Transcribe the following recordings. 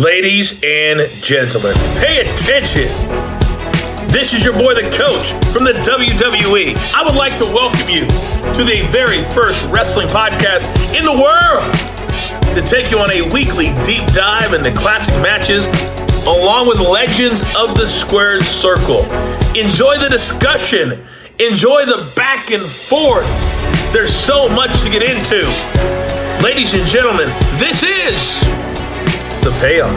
Ladies and gentlemen, pay attention. This is your boy, the coach from the WWE. I would like to welcome you to the very first wrestling podcast in the world to take you on a weekly deep dive into classic matches along with legends of the squared circle. Enjoy the discussion. Enjoy the back and forth. There's so much to get into. Ladies and gentlemen, this is the Payoff.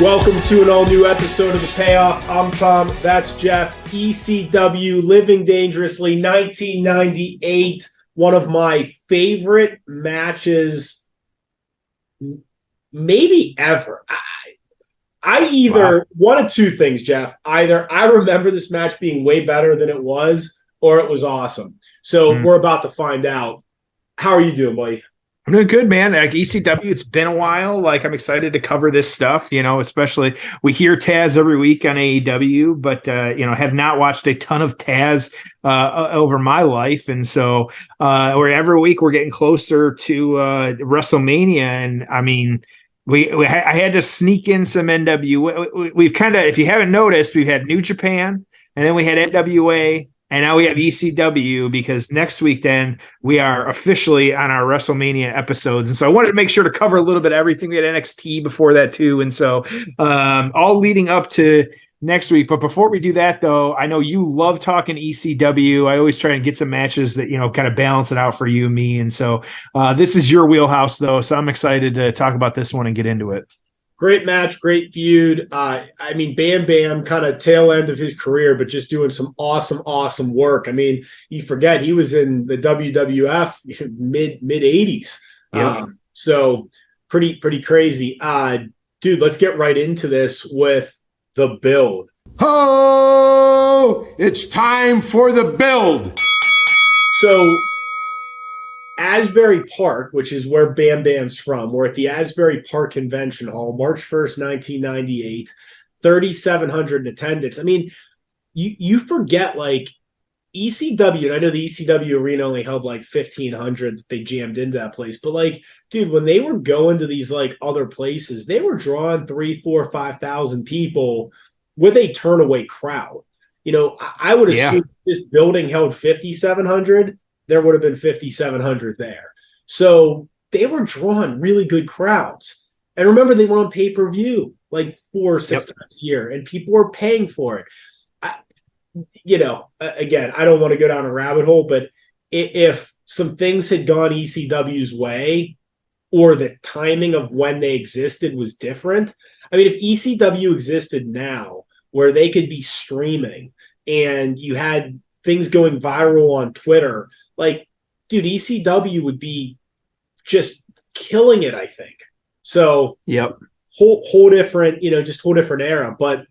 Welcome to an all-new episode of The Payoff. I'm Tom. That's Jeff. ECW, Living Dangerously, 1998. One of my favorite matches, maybe ever. One of two things, Jeff. Either I remember this match being way better than it was, or it was awesome. So we're about to find out. How are you doing, buddy? I'm doing good, man. Like ECW, it's been a while. Like I'm excited to cover this stuff, especially we hear Taz every week on AEW, but, have not watched a ton of Taz over my life. And so every week we're getting closer to WrestleMania. And I mean, I had to sneak in some NWA. We've kind of, if you haven't noticed, we've had New Japan and then we had NWA. And now we have ECW because next week then we are officially on our WrestleMania episodes. And so I wanted to make sure to cover a little bit of everything. We had NXT before that too. And so all leading up to next week. But before we do that though, I know you love talking ECW. I always try and get some matches that, kind of balance it out for you and me. And so this is your wheelhouse though. So I'm excited to talk about this one and get into it. Great match, great feud. Bam Bam kind of tail end of his career, but just doing some awesome work. I mean, you forget he was in the WWF mid 80s. Yeah. So pretty crazy. Dude, let's get right into this with the build. Oh, it's time for the build. So Asbury Park, which is where Bam Bam's from. We're at the Asbury Park Convention Hall, March 1st, 1998, 3,700 in attendance. I mean, you forget, like, ECW, and I know the ECW arena only held, like, 1,500 that they jammed into that place. But, like, dude, when they were going to these, like, other places, they were drawing 3,000, 4,000, 5,000 people with a turnaway crowd. I would assume this building held 5,700. There would have been 5,700 there. So they were drawing really good crowds. And remember, they were on pay-per-view like 4 or 6 times a year, and people were paying for it. Again, I don't want to go down a rabbit hole, but if some things had gone ECW's way or the timing of when they existed was different, I mean, if ECW existed now where they could be streaming and you had things going viral on Twitter, like, dude, ECW would be just killing it, I think. So, whole different, just whole different era. But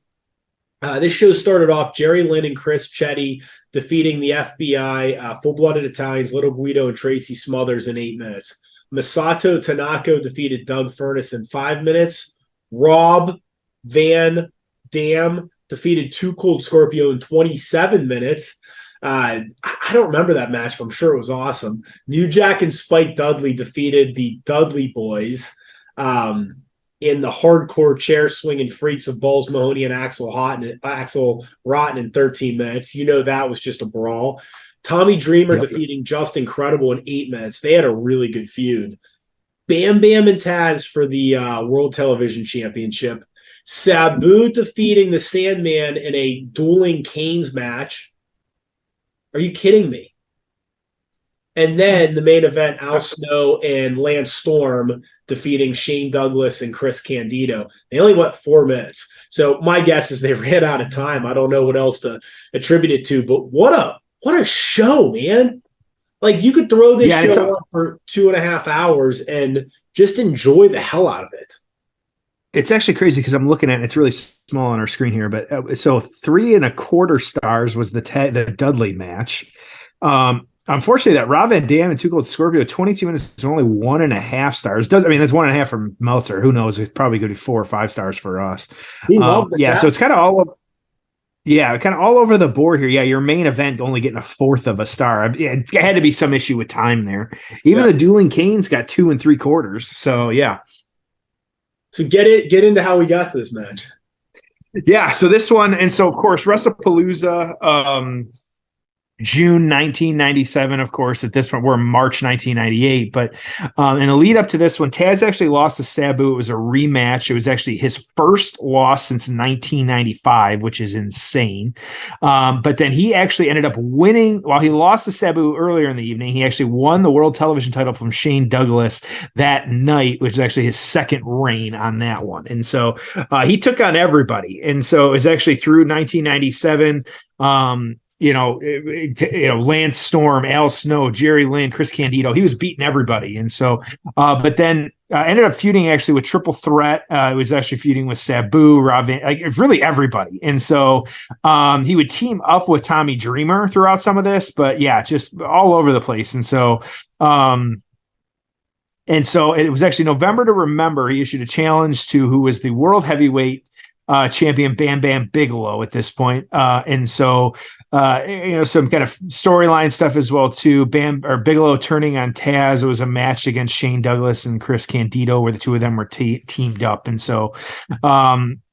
this show started off Jerry Lynn and Chris Chetti defeating the FBI, Full-Blooded Italians, Little Guido and Tracy Smothers in 8 minutes. Masato Tanaka defeated Doug Furnace in 5 minutes. Rob Van Dam defeated Too Cold Scorpio in 27 minutes. I don't remember that match, but I'm sure it was awesome. New Jack and Spike Dudley defeated the Dudley Boys in the hardcore chair swinging freaks of Balls Mahoney and Axel Rotten in 13 minutes. That was just a brawl. Tommy Dreamer defeating Just Incredible in 8 minutes. They had a really good feud. Bam Bam and Taz for the World Television Championship. Sabu defeating the Sandman in a dueling Canes match. Are you kidding me? And then the main event, Al Snow and Lance Storm defeating Shane Douglas and Chris Candido. They only went 4 minutes. So my guess is they ran out of time. I don't know what else to attribute it to, but what a show, man. Like, you could throw this show on for 2.5 hours and just enjoy the hell out of it. It's actually crazy because I'm looking at it. It's really small on our screen here, but so 3.25 stars was the Dudley match. Unfortunately, that Rob Van Dam and Too Cold Scorpio, 22 minutes is only 1.5 stars. That's 1.5 from Meltzer. Who knows? It's probably going to be 4 or 5 stars for us. We love the so it's kind of all of. Yeah, kind of all over the board here. Yeah, your main event only getting a fourth of a star. It had to be some issue with time there. Even the Dueling Canes got 2 3/4. So yeah. So get into how we got to this match. Yeah, so this one, and so of course, WrestlePalooza, June 1997, of course. At this point, we're in March 1998. But in a lead up to this one, Taz actually lost to Sabu. It was a rematch. It was actually his first loss since 1995, which is insane. But then he actually ended up winning. While he lost to Sabu earlier in the evening, he actually won the World Television title from Shane Douglas that night, which is actually his second reign on that one. And so he took on everybody. And so it was actually through 1997. Lance Storm, Al Snow, Jerry Lynn, Chris Candido. He was beating everybody. And so, but then ended up feuding actually with Triple Threat. It was actually feuding with Sabu, Rob Van, like really everybody. And so he would team up with Tommy Dreamer throughout some of this, but yeah, just all over the place. And so, it was actually November to Remember. He issued a challenge to who was the world heavyweight champion Bam Bam Bigelow at this point. And so, some kind of storyline stuff as well too. Bigelow turning on Taz. It was a match against Shane Douglas and Chris Candido where the two of them were teamed up. And so,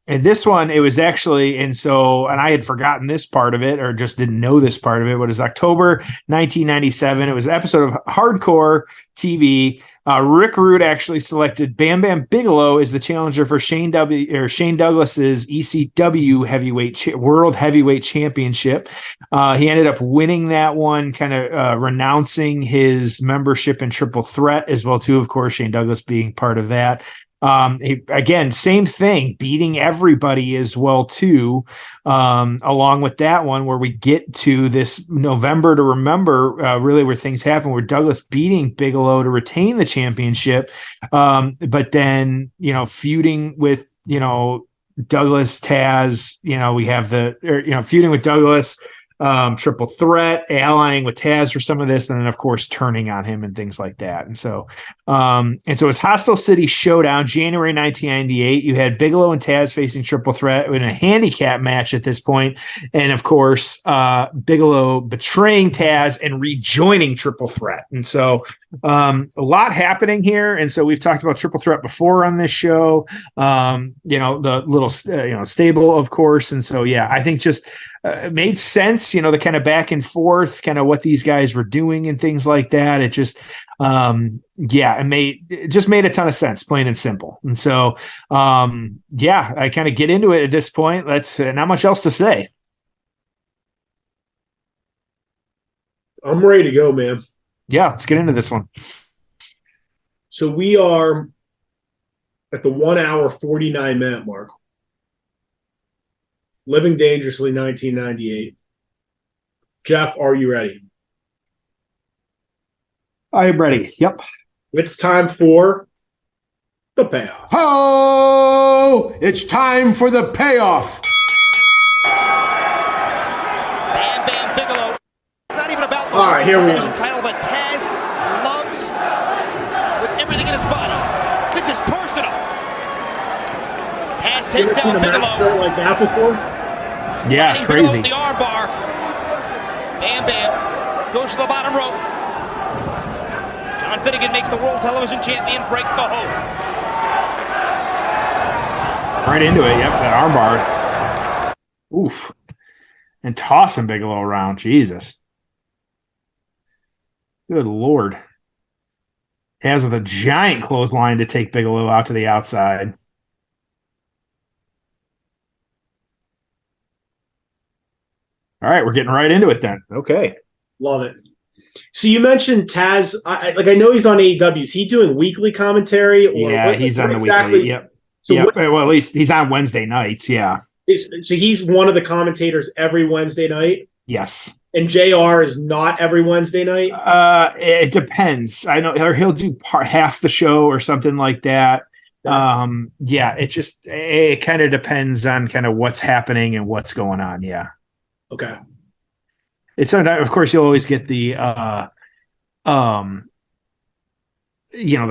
and this one, it was actually, and I had forgotten this part of it or just didn't know this part of it. But it was October 1997. It was an episode of Hardcore TV. Rick Rude actually selected Bam Bam Bigelow as the challenger for Shane Douglas's ECW World Heavyweight Championship. He ended up winning that one, kind of renouncing his membership in Triple Threat as well too. Of course, Shane Douglas being part of that. Again, same thing, beating everybody as well too. Along with that one, where we get to this November to Remember, really where things happen, where Douglas beating Bigelow to retain the championship, but then feuding with Douglas Taz. We have feuding with Douglas. Triple Threat, allying with Taz for some of this, and then of course turning on him and things like that. And so it's Hostile City Showdown, January 1998. You had Bigelow and Taz facing Triple Threat in a handicap match at this point, and of course Bigelow betraying Taz and rejoining Triple Threat. And so a lot happening here. And so we've talked about Triple Threat before on this show. The little stable, of course. And so I think just it made sense, the kind of back and forth, kind of what these guys were doing and things like that. It just, it just made a ton of sense, plain and simple. And so, I kind of get into it at this point. Let's not much else to say. I'm ready to go, man. Yeah, let's get into this one. So we are at the 1 hour, 49 minute mark. Living Dangerously, 1998. Jeff, are you ready? I am ready. Yep. It's time for the payoff. Oh, it's time for the payoff. Bam Bam Bigelow. It's not even about the television title that Taz loves with everything in his body. This is personal. Taz takes down Bigelow. Like that before? Yeah, crazy. The arm bar. Bam Bam goes to the bottom rope. John Finnegan makes the World Television Champion break the hold. Right into it. Yep, that arm bar. Oof. And tossing Bigelow around. Jesus. Good Lord. Has with a giant clothesline to take Bigelow out to the outside. All right, we're getting right into it then. Okay. Love it. So you mentioned Taz. I know he's on AEW. Is he doing weekly commentary? Or he's on the weekly. Yep. So well, at least he's on Wednesday nights. Yeah. So he's one of the commentators every Wednesday night? Yes. And JR is not every Wednesday night? It depends. I know, or he'll do half the show or something like that. It kind of depends on kind of what's happening and what's going on. Yeah. Okay. It's of course you'll always get the the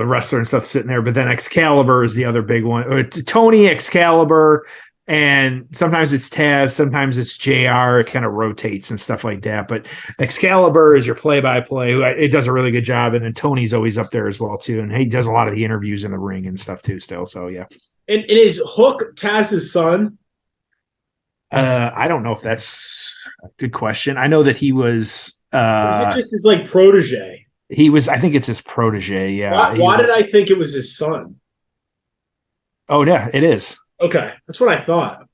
wrestler and stuff sitting there, but then Excalibur is the other big one. Tony Excalibur, And sometimes it's Taz, sometimes it's JR. It kind of rotates and stuff like that. But Excalibur is your play-by-play. It does a really good job. And then Tony's always up there as well, too. And he does a lot of the interviews in the ring and stuff, too, still. So, yeah. And is Hook Taz's son? I don't know if that's a good question. I know that he was... or is it just his, like, protege? He was... I think it's his protege, yeah. Why did I think it was his son? Oh, yeah, it is. Okay, that's what I thought.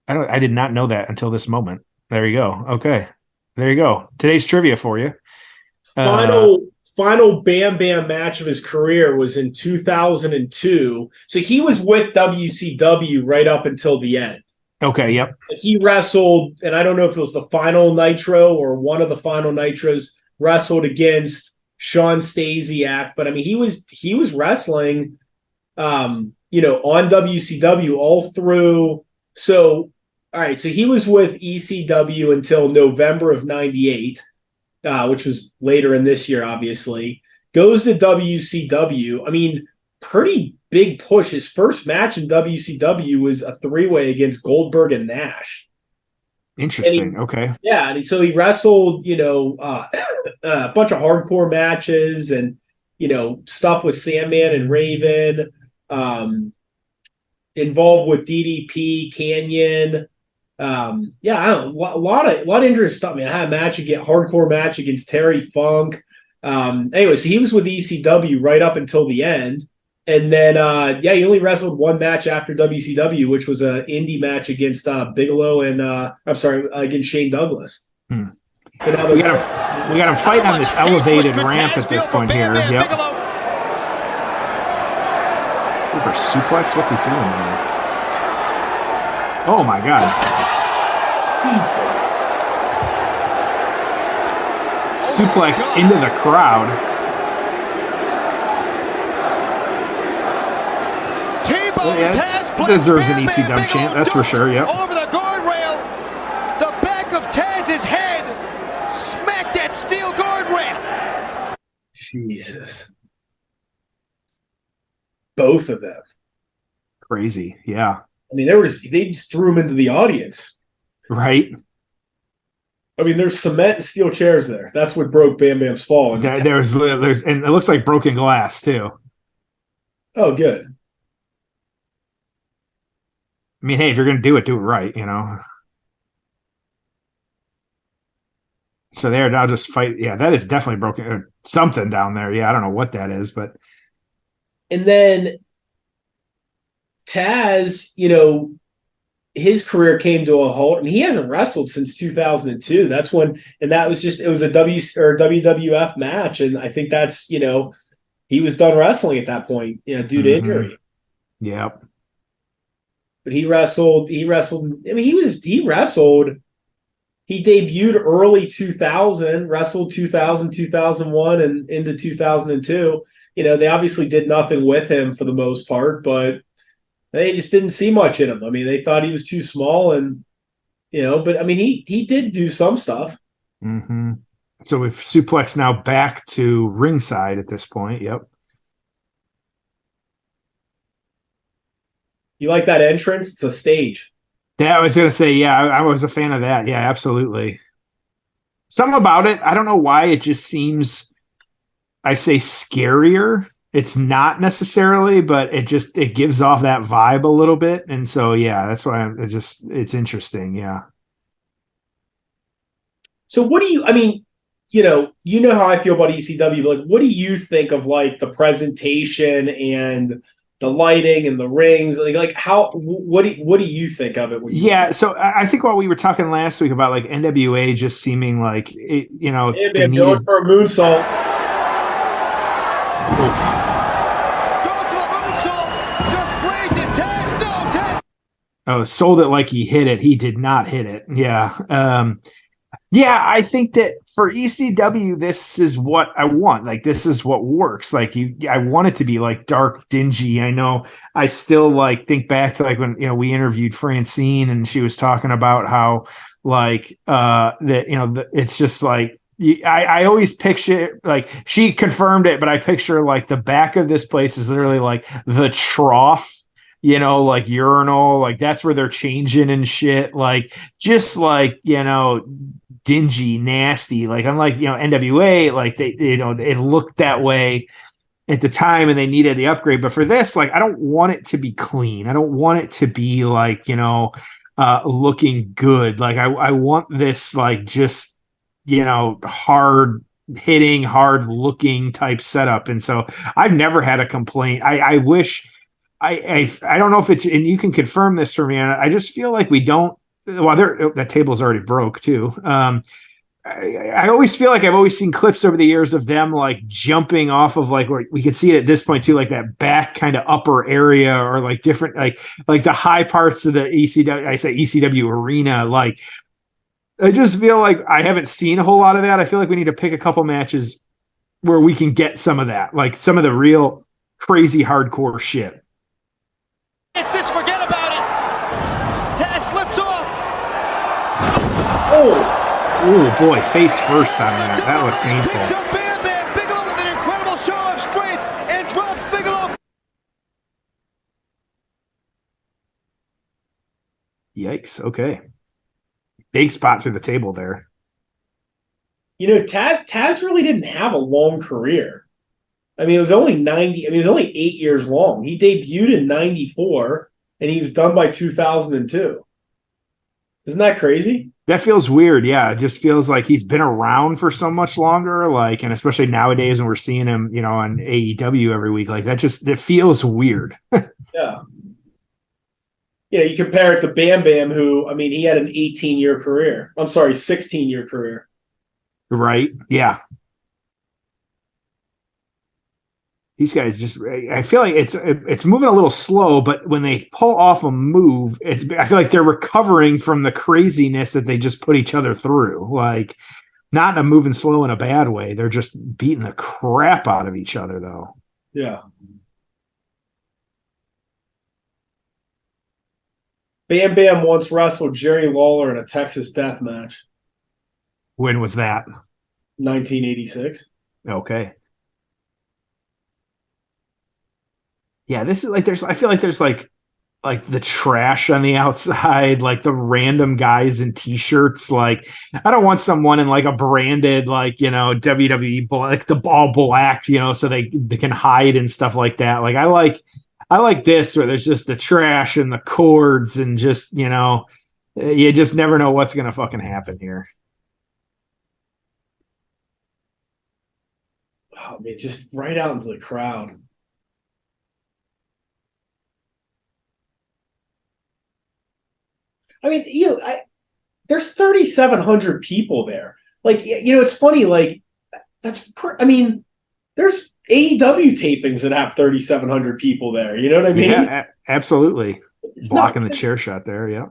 I did not know that until this moment. There you go. Okay. There you go. Today's trivia for you. Final Bam Bam match of his career was in 2002. So he was with WCW right up until the end. Okay, yep. He wrestled, and I don't know if it was the final Nitro or one of the final Nitros, wrestled against Sean Stasiak. But I mean, he was wrestling on WCW all through. So, all right. So he was with ECW until November of 98, which was later in this year, obviously. Goes to WCW. I mean, pretty big push. His first match in WCW was a 3-way against Goldberg and Nash. Interesting. Okay. Yeah. And so he wrestled, a bunch of hardcore matches and, stuff with Sandman and Raven. Involved with DDP, Canyon. I don't know, a lot of interesting stuff. I mean, I had a hardcore match against Terry Funk. Anyway, so he was with ECW right up until the end. And then, he only wrestled one match after WCW, which was an indie match against Bigelow and, against Shane Douglas. We got him fighting on this elevated ramp at this point here. Yep. For suplex? What's he doing there? Oh my god. Suplex into the crowd. Taz deserves an ECW chant, that's for sure. Yep. Over the guardrail, the back of Taz's head smacked that steel guardrail. Jesus. Both of them. Crazy, yeah. I mean, they just threw him into the audience. Right. I mean, there's cement and steel chairs there. That's what broke Bam Bam's fall. And there's and it looks like broken glass too. Oh, good. I mean, hey, if you're gonna do it right, So there, now just fight. Yeah, that is definitely broken. Something down there. Yeah, I don't know what that is, but. And then Taz, his career came to a halt. I mean, he hasn't wrestled since 2002. That's when, and that was it was a WWF match. And I think that's, he was done wrestling at that point, due to injury. Yep. But he wrestled. I mean, he wrestled. He debuted early 2000, wrestled 2000, 2001, and into 2002. They obviously did nothing with him for the most part, but they just didn't see much in him. I mean, they thought he was too small and, but I mean, he did do some stuff. Mm-hmm. So we've suplexed now back to ringside at this point. Yep. You like that entrance? It's a stage. Yeah, I was going to say, yeah, I was a fan of that. Yeah, absolutely. Something about it, I don't know why, it just seems, I say scarier. It's not necessarily, but it gives off that vibe a little bit. And so, yeah, that's why it's interesting. Yeah. So what do you, I mean, how I feel about ECW, but like, what do you think of like the presentation and the lighting and the rings? Like how, what do you think of it? So I think what we were talking last week about like NWA just seeming like, they're going for a moonsault. Oh, sold it like he hit it. He did not hit it. Yeah. I think that for ECW, this is what I want. Like, this is what works. Like, I want it to be like dark, dingy. I know I still like think back to like when, we interviewed Francine and she was talking about how like, it's just like, I always picture like she confirmed it, but I picture like the back of this place is literally like the trough like urinal, like that's where they're changing and shit. Like just like, dingy, nasty. Like unlike, NWA, like they it looked that way at the time and they needed the upgrade. But for this, like I don't want it to be clean. I don't want it to be like, looking good. Like I want this like just, hard hitting, hard looking type setup. And so I've never had a complaint. I wish I don't know if it's, and you can confirm this for me. I just feel like we don't, that table's already broke too. I always feel like I've always seen clips over the years of them like jumping off of like where we can see it at this point too, like that back kind of upper area or like different like the high parts of the ECW arena. Like I just feel like I haven't seen a whole lot of that. I feel like we need to pick a couple matches where we can get some of that, like some of the real crazy hardcore shit. It's this, forget about it. Taz slips off. Oh boy, face first on that. That was painful. Picks up Bam Bam. Bigelow with an incredible show of strength and drops Bigelow. Yikes. Okay. Big spot through the table there. Taz really didn't have a long career. I mean, it was only 8 years long. He debuted in 94 and he was done by 2002. Isn't that crazy? That feels weird. Yeah. It just feels like he's been around for so much longer. Like, and especially nowadays when we're seeing him, on AEW every week, like it feels weird. Yeah. You compare it to Bam Bam, who, I mean, he had an 18-year career. I'm sorry, 16-year career. Right. Yeah. These guys just, I feel like it's moving a little slow, but when they pull off a move, I feel like they're recovering from the craziness that they just put each other through. Like not in a moving slow in a bad way. They're just beating the crap out of each other though. Yeah. Bam Bam once wrestled Jerry Lawler in a Texas death match. When was that? 1986. Okay. Yeah, this is like I feel like there's like the trash on the outside, like the random guys in t-shirts. Like I don't want someone in like a branded like, WWE like the all black, so they can hide and stuff like that. Like I like this where there's just the trash and the cords and just, you just never know what's going to fucking happen here. Oh man, just right out into the crowd. I mean, there's 3,700 people there. Like, it's funny. Like, there's AEW tapings that have 3,700 people there. You know what I mean? Yeah, absolutely. It's blocking the chair shot there. Yeah.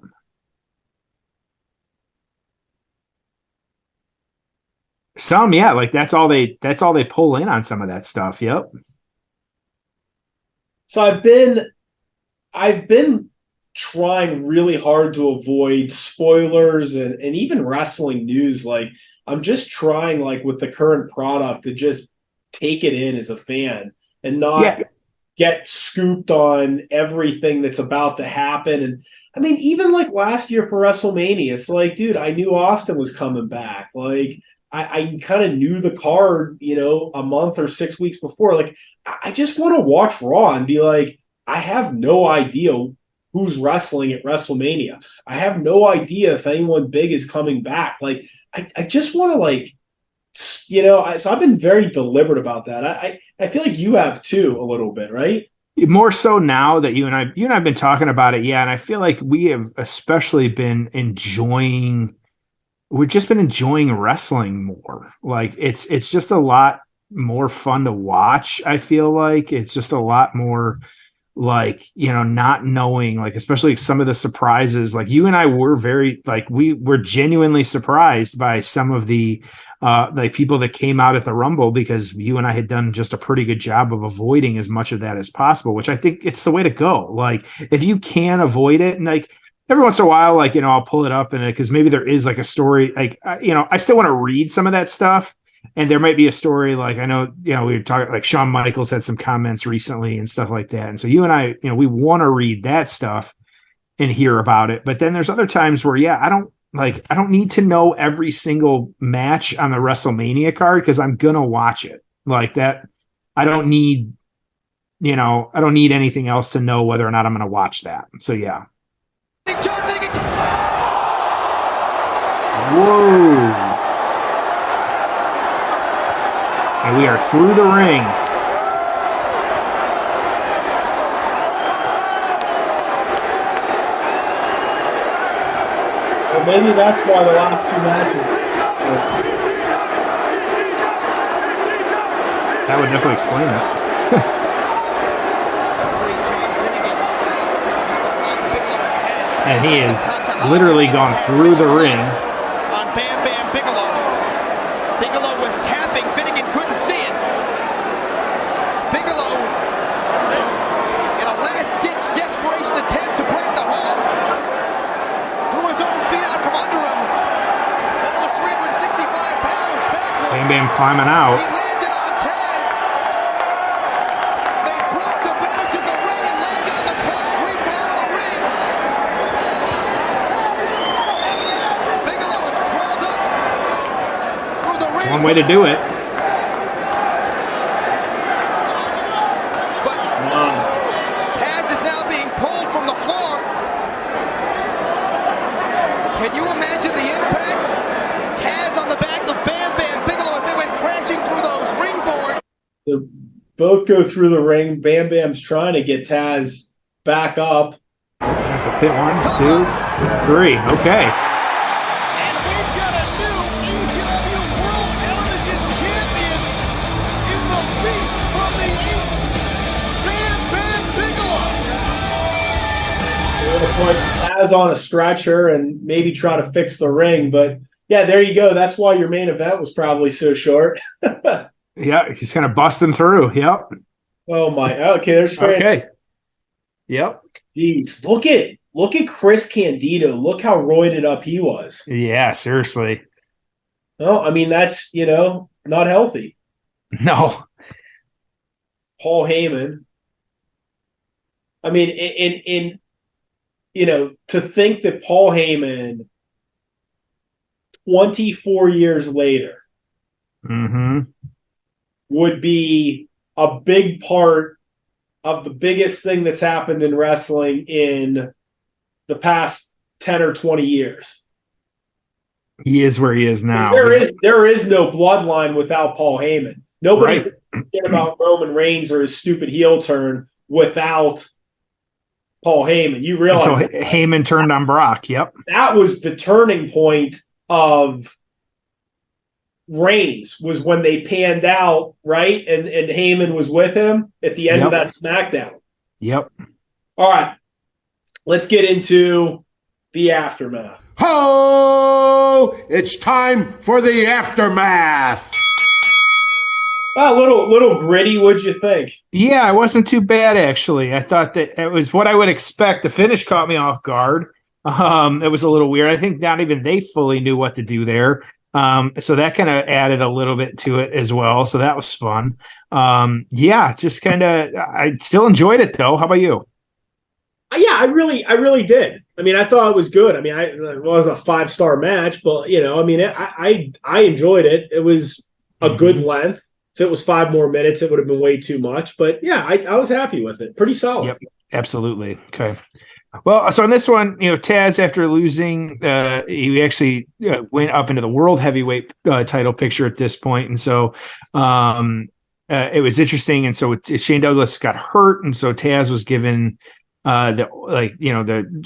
Some, yeah, like that's all they pull in on some of that stuff. Yep. So I've been trying really hard to avoid spoilers and even wrestling news. Like I'm just trying like with the current product to just take it in as a fan and not get scooped on everything that's about to happen. And I mean, even like last year for WrestleMania, it's like, dude, I knew Austin was coming back. Like I kind of knew the card, a month or 6 weeks before. Like I just want to watch Raw and be like, I have no idea who's wrestling at WrestleMania. I have no idea if anyone big is coming back. Like, I just want to like, so I've been very deliberate about that. I feel like you have too a little bit, right? More so now that you and I have been talking about it. Yeah. And I feel like we have especially been we've just been enjoying wrestling more. Like it's just a lot more fun to watch. I feel like it's just a lot more like, not knowing, like, especially some of the surprises, like you and I were very, like, we were genuinely surprised by some of the, like people that came out at the Rumble, because you and I had done just a pretty good job of avoiding as much of that as possible, which I think it's the way to go. Like if you can avoid it, and like every once in a while, like, I'll pull it up and because maybe there is like a story, like, I still want to read some of that stuff. And there might be a story like, I know, we were talking, like Shawn Michaels had some comments recently and stuff like that. And so you and I, we want to read that stuff and hear about it. But then there's other times where, I don't need to know every single match on the WrestleMania card because I'm going to watch it like that. I don't need anything else to know whether or not I'm going to watch that. So, yeah. Whoa. And we are through the ring. Well, maybe that's why the last two matches. That would definitely explain it. And he has literally gone through the ring. On Bam Bam Bigelow. Bigelow was tapping. Finnegan couldn't see it. Bigelow, in a last-ditch desperation attempt to break the hold, threw his own feet out from under him. Almost 365 pounds backwards. Bam Bam climbing out. He landed on Taz. They broke the boards in the ring and landed on the concrete floor of the ring. Bigelow was crawled up through the ring. One way to do it. But Taz is now being pulled from the floor. Can you imagine the impact? Taz on the back of Bam Bam Bigelow as they went crashing through those ring boards. They both go through the ring. Bam Bam's trying to get Taz back up. That's the pit. 1, 2, 3. Okay. And we've got a new ECW World Television Champion in the Beast from the East, Bam Bam Bigelow. They're going to put Taz on a stretcher and maybe try to fix the ring. But yeah, there you go. That's why your main event was probably so short. Yeah, he's kind of busting through. Yep. Oh my. Okay, there's Fran. Okay. Yep. Jeez, look at Chris Candido. Look how roided up he was. Yeah, seriously. No, I mean that's not healthy. No. Paul Heyman. I mean, in to think that Paul Heyman, 24 years later, would be a big part of the biggest thing that's happened in wrestling in the past 10 or 20 years. He is where he is now. There is no bloodline without Paul Heyman. Nobody cared about Roman Reigns or his stupid heel turn without Paul Heyman. You realize until Heyman turned on Brock. Yep. That was the turning point of Reigns, was when they panned out, right? And Heyman was with him at the end of that SmackDown. Yep. All right. Let's get into the aftermath. Ho! It's time for the aftermath. A little gritty, what'd you think? Yeah, it wasn't too bad, actually. I thought that it was what I would expect. The finish caught me off guard. It was a little weird. I think not even they fully knew what to do there. So that kind of added a little bit to it as well. So that was fun. Just kind of, I still enjoyed it though. How about you? Yeah, I really did. I mean, I thought it was good. I mean, it wasn't a 5-star match, but I enjoyed it. It was a good length. If it was 5 more minutes, it would have been way too much. But yeah, I was happy with it. Pretty solid. Yep, absolutely. Okay. Well, so on this one, Taz, after losing, he actually went up into the world heavyweight title picture at this point. And so it was interesting. And so Shane Douglas got hurt. And so Taz was given the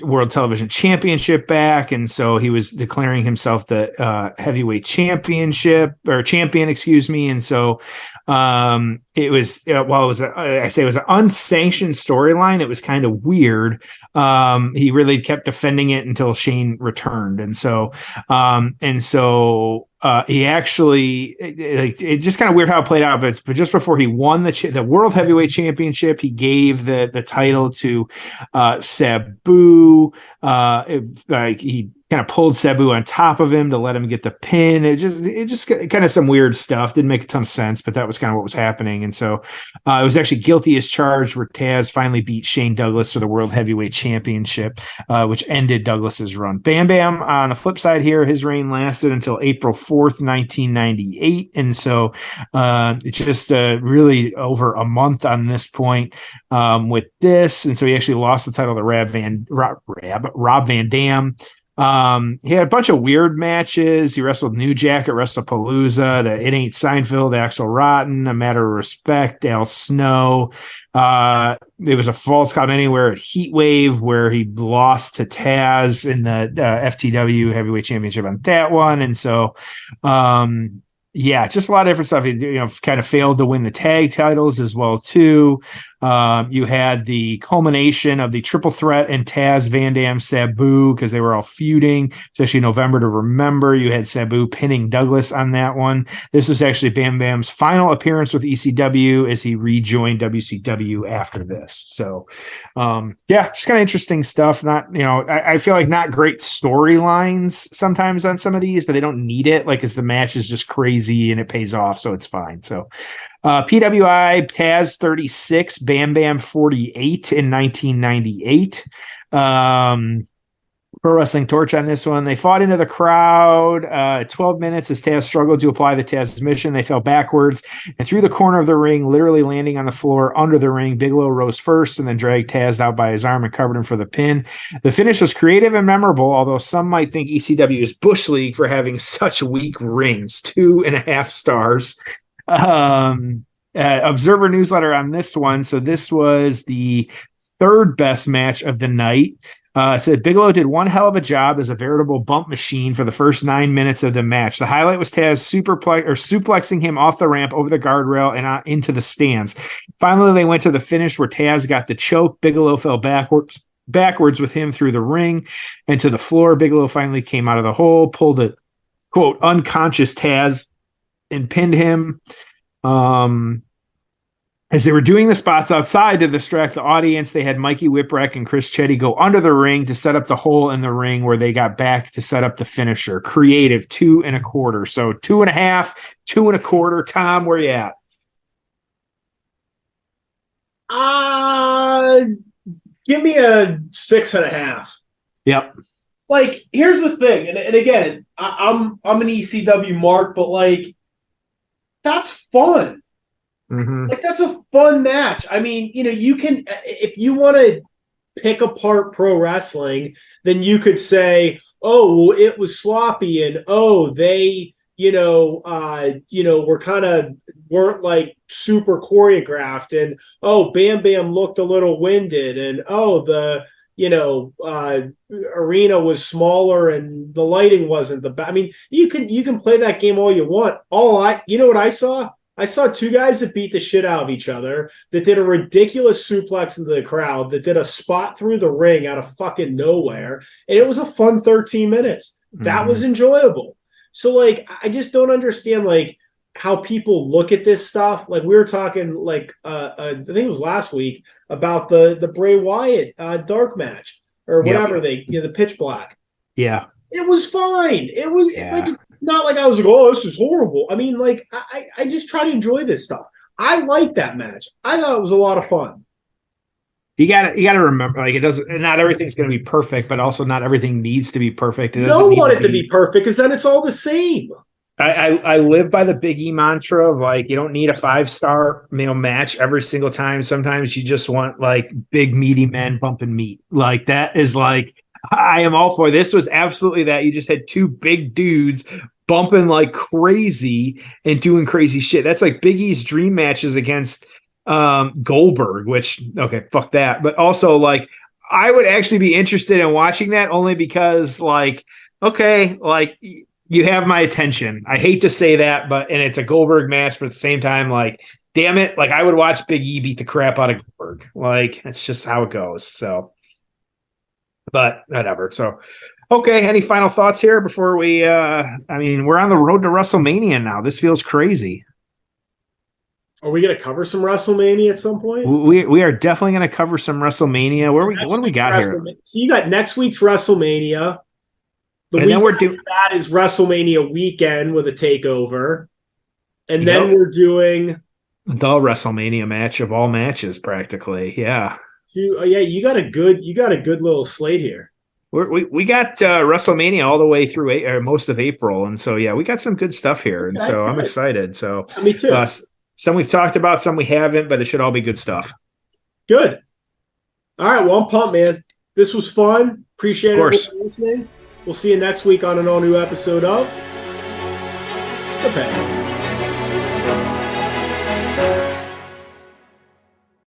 world television championship back. And so he was declaring himself the heavyweight champion, excuse me. And so it was, it was an unsanctioned storyline. It was kind of weird. He really kept defending it until Shane returned. And so he actually, it's just kind of weird how it played out, but just before he won the World Heavyweight Championship, he gave the title to Sabu. He kind of pulled Sabu on top of him to let him get the pin. It just kind of some weird stuff. Didn't make a ton of sense, but that was kind of what was happening. And so it was actually guilty as charged, where Taz finally beat Shane Douglas for the World Heavyweight Championship, which ended Douglas's run. Bam Bam, on the flip side here, his reign lasted until April 4th, 1998. And so it's just really over a month on this point with this. And so he actually lost the title to Rob Van Dam. He had a bunch of weird matches. He wrestled New Jack at WrestlePalooza, the It Ain't Seinfeld, Axel Rotten, A Matter of Respect, Al Snow. There was a Falls Count Anywhere at Heatwave, where he lost to Taz in the FTW Heavyweight Championship on that one. And so, yeah, just a lot of different stuff. He, kind of failed to win the tag titles as well too. You had the culmination of the triple threat and Taz, Van Dam, Sabu, because they were all feuding. It's actually November to Remember. You had Sabu pinning Douglas on that one. This was actually Bam Bam's final appearance with ECW as he rejoined WCW after this. So, yeah, just kind of interesting stuff. Not, I feel like not great storylines sometimes on some of these, but they don't need it. Like, as the match is just crazy and it pays off, so it's fine. So, PWI, Taz 36, Bam Bam 48 in 1998. Pro Wrestling Torch on this one. They fought into the crowd 12 minutes as Taz struggled to apply the Taz mission. They fell backwards and through the corner of the ring, literally landing on the floor under the ring. Bigelow rose first and then dragged Taz out by his arm and covered him for the pin. The finish was creative and memorable, although some might think ECW is Bush League for having such weak rings. 2.5 stars. Observer newsletter on this one. So this was the third best match of the night. Said Bigelow did one hell of a job as a veritable bump machine for the first 9 minutes of the match. The highlight was Taz suplexing him off the ramp over the guardrail and into the stands. Finally, they went to the finish where Taz got the choke. Bigelow fell backwards with him through the ring and to the floor. Bigelow finally came out of the hole, pulled a quote unconscious Taz and pinned him. As they were doing the spots outside to distract the audience, they had Mikey Whipwreck and Chris Chetty go under the ring to set up the hole in the ring where they got back to set up the finisher. Creative, 2.25. So 2.5, 2.25. Tom, where you at? Give me a 6.5. Yep. Like, here's the thing, and again, I'm an ECW mark, but like, that's fun. Mm-hmm. Like, that's a fun match. I mean, you can, if you want to pick apart pro wrestling, then you could say, oh, well, it was sloppy, and oh, they, weren't like super choreographed, and oh, Bam Bam looked a little winded, and oh, the arena was smaller and the lighting wasn't the best. I mean, you can play that game all you want. What I saw? I saw two guys that beat the shit out of each other, that did a ridiculous suplex into the crowd, that did a spot through the ring out of fucking nowhere. And it was a fun 13 minutes. That was enjoyable. So, like, I just don't understand, like, how people look at this stuff. Like, we were talking, like, I think it was last week about the Bray Wyatt dark match or whatever the pitch black. Yeah. It was fine. It was like, not like I was like, oh, this is horrible. I mean, like, I just try to enjoy this stuff. I like that match. I thought it was a lot of fun. You gotta remember, like, not everything's gonna be perfect, but also not everything needs to be perfect. You don't want it to be perfect, because then it's all the same. I live by the Big E mantra of, like, you don't need a 5-star match every single time. Sometimes you just want, like, big meaty men bumping meat. Like, that is, like, I am all for. This was absolutely that. You just had two big dudes bumping like crazy and doing crazy shit. That's like Big E's dream matches against Goldberg, which, okay, fuck that. But also, like, I would actually be interested in watching that only because, like, okay, like, you have my attention. I hate to say that, and it's a Goldberg match, but at the same time, like, damn it, like, I would watch Big E beat the crap out of Goldberg. Like, that's just how it goes. So, but whatever. So, okay, any final thoughts here before we we're on the road to WrestleMania now. This feels crazy. Are we going to cover some WrestleMania at some point? We are definitely going to cover some WrestleMania. What do we got here? So you got next week's WrestleMania. The And then we're week after that is WrestleMania weekend with a takeover. And then we're doing the WrestleMania match of all matches, practically. Yeah. You got a good little slate here. We got WrestleMania all the way through most of April, and so we got some good stuff here, and so I'm excited. So me too. Some we've talked about, some we haven't, but it should all be good stuff. Good. All right, well, I'm pumped, man. This was fun. Appreciate everyone listening. We'll see you next week on an all new episode of The Pay.